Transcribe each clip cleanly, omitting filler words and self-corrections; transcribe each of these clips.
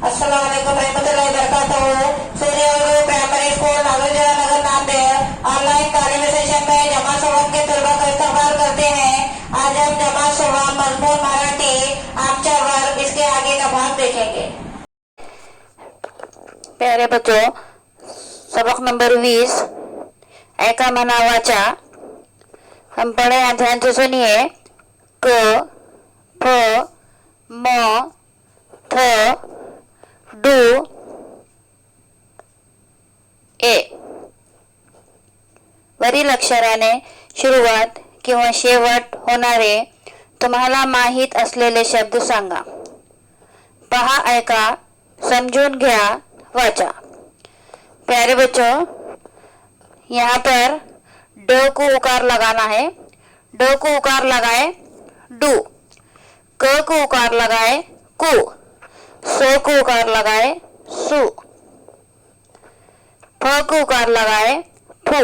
अस्सलामुअलैकुम रहमतुल्लाहि वबरकातुहू। सूर्य उर्दू प्राइमरी स्कूल नागोजरा नगर नांदेड़ ऑनलाइन तालीम सेशन में जमा सोहम के तलबा का इस्तकबाल करते हैं। आज हम जमा सोहम मजमून मराठी आमचा वर्ग इसके आगे का भाग देखेंगे। प्यारे बच्चों, सबक नंबर 20 ऐका मना वाचा हम पढ़े हैं, ध्यान से सुनिए। क फ म थ डू ए वरील अक्षराने सुरुवात किंवा शेवट होणारे तुम्हाला माहीत असलेले शब्द सांगा. पहा, ऐका, समझून घ्या, वाचा. प्यारे बच्चों, यहाँ पर ड को उकार लगाना है. ड को उकार लगाए डू, क को उकार लगाए कु, सो को उकार लगाए सु, फ को उकार लगाए फू,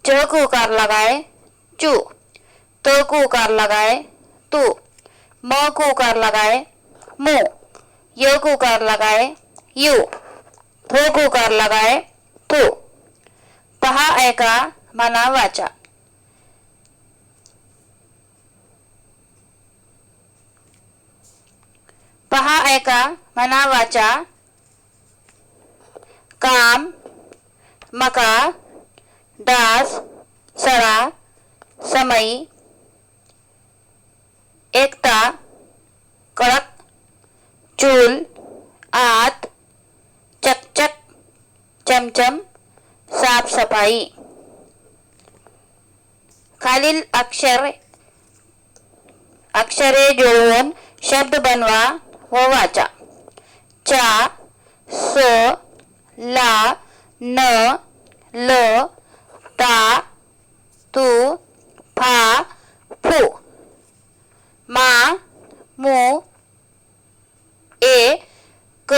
च को उकार लगाए चू, त को उकार लगाए तू, म को उकार लगाए मु, य को उकार लगाए यू, थ को उकार लगाए थू. पहा, ऐका, मना, वाचा. पहा, ऐका, मना, वाचा. काम, मका, डास, सडा, समई, एकता, कड़क, चूल, आत, चकचक, चमचम, साफ सफाई. खालील अक्षरे जुळवून शब्द बनवा व वाचा. चा, स, ला, न, ल, ता, तू, फा, फू. मा, मु, ए, क,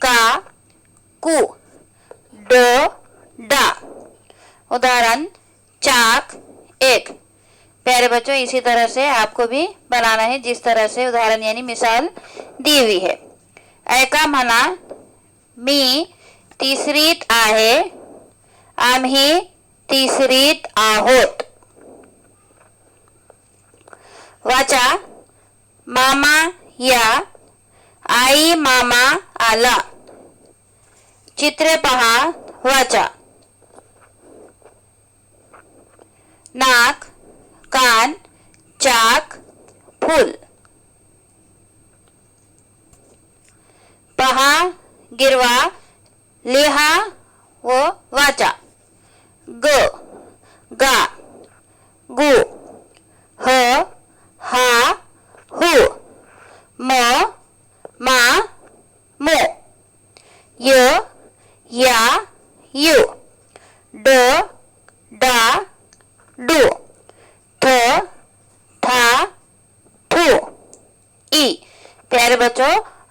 का, कु, ड, डा. उदाहरण, चाक, एक. प्यारे बच्चों, इसी तरह से आपको भी बनाना है जिस तरह से उदाहरण यानी मिसाल दी हुई है. ऐका म्हणा, मी तिसरीत आहे, आम्ही तिसरीत आहोत. वाचा, मामा या, आई मामा आला. चित्रे पहा, वाचा. नाक, कान, चाक, फूल. पहा, गिरवा, लिहा व वाचा. ग, गा, गु, ह, हा, हु, म, मा, मो, य, या, यू, ड, डा, डू, थ, था, थू, ई. प्यारे बच्चों,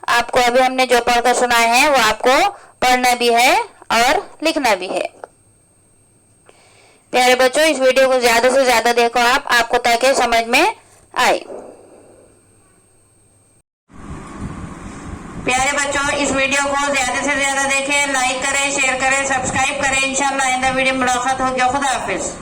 आपको अभी हमने जो पढ़कर सुनाए हैं वो आपको पढ़ना भी है और लिखना भी है. प्यारे बच्चों, इस वीडियो को ज्यादा से ज्यादा देखो आपको ताकि समझ में आए. प्यारे बच्चों, इस वीडियो को ज्यादा से ज्यादा देखें, लाइक करें, शेयर करें, सब्सक्राइब करें. इंशाल्लाह आइंदा वीडियो में मुलाकात होगी. खुदा हाफिज.